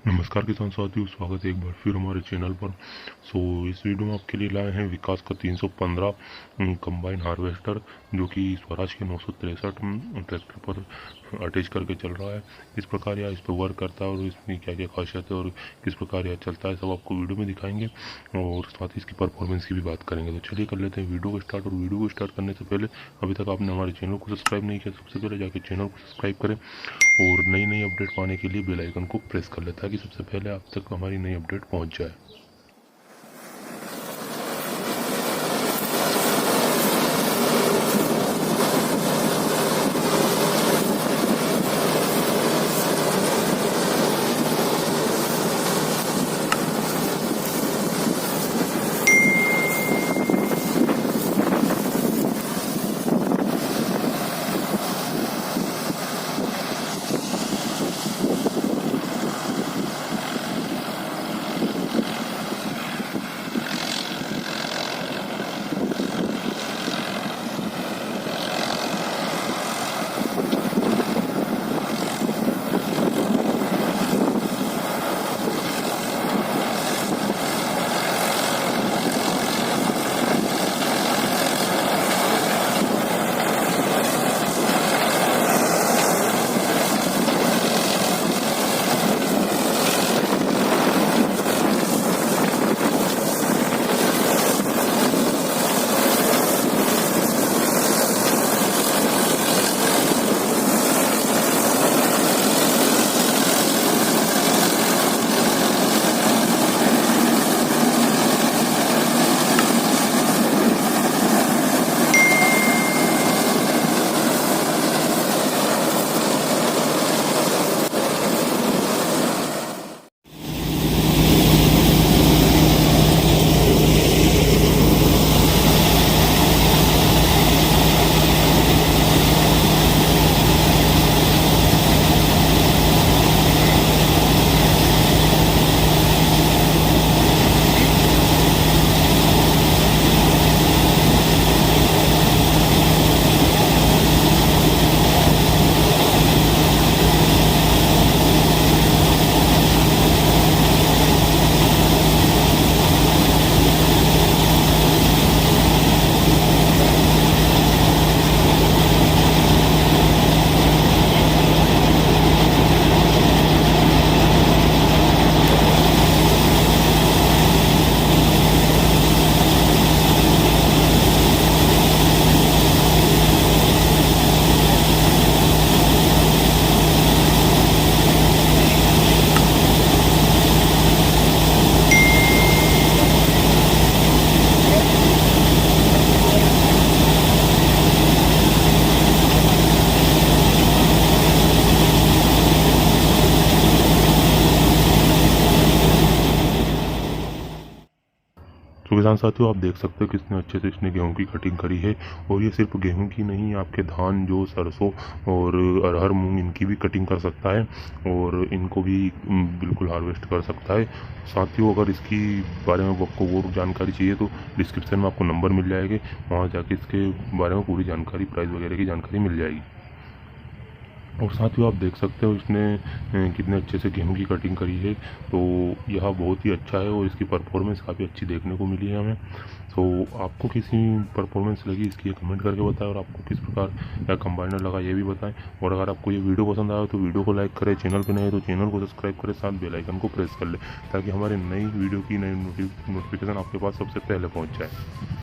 नमस्कार किसान साथियों, स्वागत है एक बार फिर हमारे चैनल पर। इस वीडियो में आपके लिए लाए हैं विकास का 315 कंबाइन हार्वेस्टर, जो कि स्वराज के 963 ट्रैक्टर पर अटैच करके चल रहा है। किस प्रकार यह इस पर वर्क करता है और इसमें क्या क्या खासियत है और किस प्रकार यह चलता है, सब आपको वीडियो में दिखाएंगे और साथ ही इसकी परफॉर्मेंस की भी बात करेंगे। तो चलिए कर लेते हैं वीडियो को स्टार्ट। और वीडियो को स्टार्ट करने से पहले अभी तक आपने हमारे चैनल को सब्सक्राइब नहीं किया, सबसे पहले जाके चैनल को सब्सक्राइब करें और नई नई अपडेट पाने के लिए बेल आइकन को प्रेस कर लें ताकि सबसे पहले आप तक हमारी नई अपडेट पहुंच जाए। तो किसान साथियों, आप देख सकते हो कितने अच्छे से इसने गेहूं की कटिंग करी है। और ये सिर्फ गेहूं की नहीं, आपके धान, जौ, सरसों और अरहर, मूंग, इनकी भी कटिंग कर सकता है और इनको भी बिल्कुल हार्वेस्ट कर सकता है। साथियों, अगर इसकी बारे में आपको और जानकारी चाहिए तो डिस्क्रिप्शन में आपको नंबर मिल जाएगा, वहाँ जाके इसके बारे में पूरी जानकारी, प्राइस वगैरह की जानकारी मिल जाएगी। और साथियों, आप देख सकते हो इसने कितने अच्छे से गेहूं की कटिंग करी है। तो यह बहुत ही अच्छा है और इसकी परफॉर्मेंस काफ़ी अच्छी देखने को मिली है हमें। तो आपको कैसी परफॉर्मेंस लगी इसकी, कमेंट करके बताएं और आपको किस प्रकार यह कंबाइनर लगा ये भी बताएं। और अगर आपको ये वीडियो पसंद आया तो वीडियो को लाइक करें, चैनल पर नए हैं तो चैनल को सब्सक्राइब करें, साथ बेल आइकन को प्रेस कर लें ताकि हमारे नई वीडियो की नई नोटिफिकेशन आपके पास सबसे पहले पहुँच जाए।